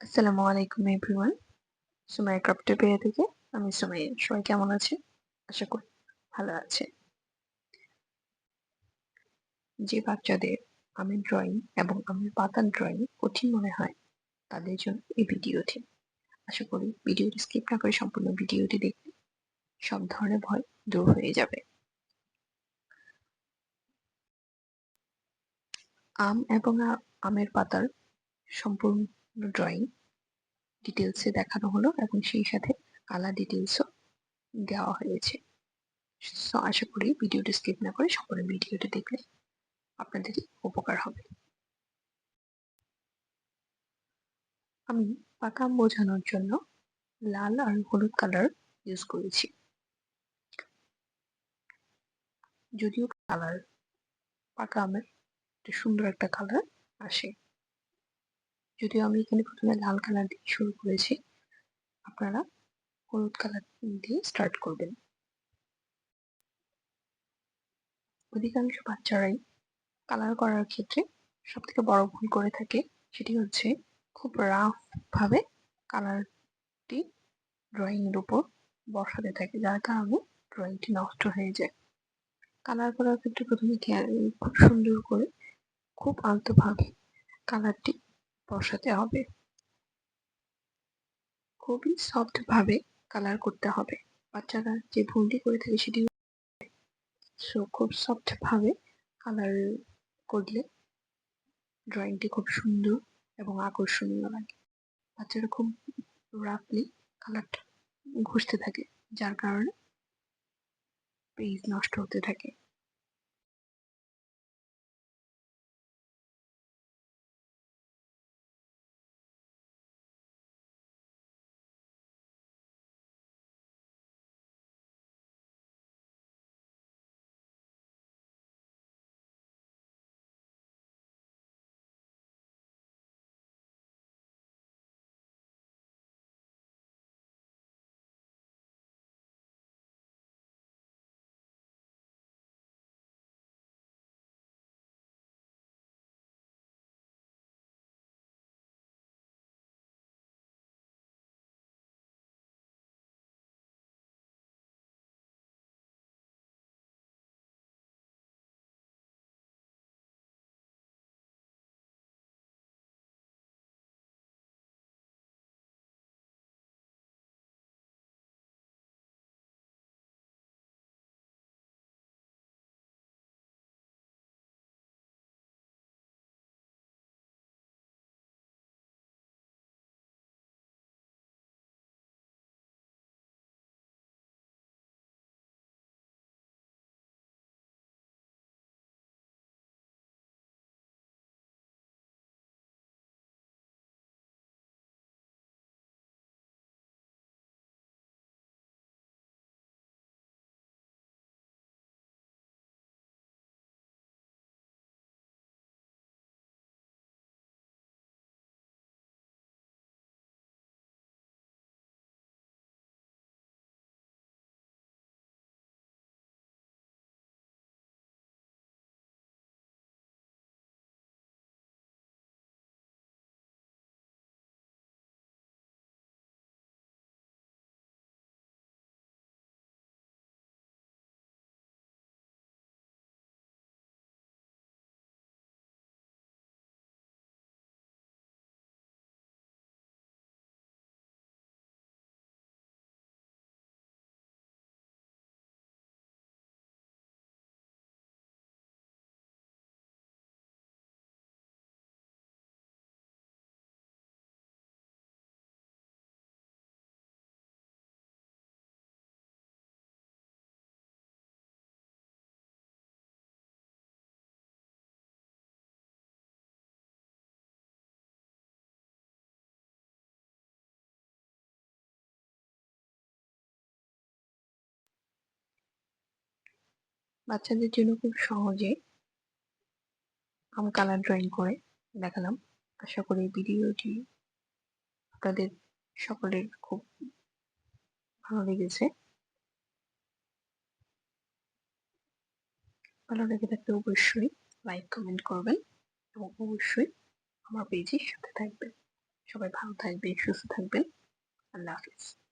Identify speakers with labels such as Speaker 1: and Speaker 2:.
Speaker 1: আসসালামু আলাইকুম এভরিওয়ান। সুমাইয়া ক্রাফটোপিয়া থেকে আমি সুমাইয়া। সবাই কেমন আছেন? আশা করি ভালো আছেন। যে বাচ্চাদের আমের ড্রয়িং এবং আমের পাতার ড্রয়িং কঠিন মনে হয় তাদের জন্য এই ভিডিওটি। আশা করি ভিডিওটি স্কিপ না করে সম্পূর্ণ ভিডিওটি দেখলে সব ধরনের ভয় দূর হয়ে যাবে। আম এবং আমের পাতার সম্পূর্ণ ড্রয়িং ডিটেলসে দেখানো হলো এবং সেই সাথে কালার ডিটেলসও দেওয়া হয়েছে। সো আশা করি ভিডিওটি স্কিপ না করে সম্পূর্ণ ভিডিওটি দেখলে আপনাদের উপকার হবে। আমি পাকা আম বোঝানোর জন্য লাল আর হলুদ কালার ইউজ করেছি। যদিও কালার পাকা আমের সুন্দর একটা কালার আসে, যদিও আমি এখানে প্রথমে লাল কালার দিয়ে শুরু করেছি, আপনারা হলুদ কালার দিয়ে স্টার্ট করবেন। অধিকাংশ বাচ্চারাই কালার করার ক্ষেত্রে সব থেকে বড় ভুল করে থাকে, সেটি হচ্ছে খুব রাফ ভাবে কালারটি ড্রয়িং এর উপর বসাতে থাকে, যার কারণে ড্রয়িংটি নষ্ট হয়ে যায়। কালার করার ক্ষেত্রে প্রথমে খুব সুন্দর করে খুব আলতোভাবে কালারটি বসাতে হবে, খুবই সফট ভাবে কালার করতে হবে। বাচ্চারা যে ভুলটি করে থাকে সেটি খুব সফট ভাবে কালার করলে ড্রয়িংটি খুব সুন্দর এবং আকর্ষণীয় লাগে। বাচ্চারা খুব রাফলি কালারটা ঘষতে থাকে, যার কারণে পেজ নষ্ট হতে থাকে। বাচ্চাদের জন্য খুব সহজে আম কালার ড্রয়িং করে দেখালাম। আশা করি ভিডিওটি আপনাদের সকলের খুব ভালো লেগেছে। ভালো লেগে থাকলে অবশ্যই লাইক কমেন্ট করবেন এবং অবশ্যই আমার পেজের সাথে থাকবেন। সবাই ভালো থাকবেন, সুস্থ থাকবেন। আল্লাহ হাফিজ।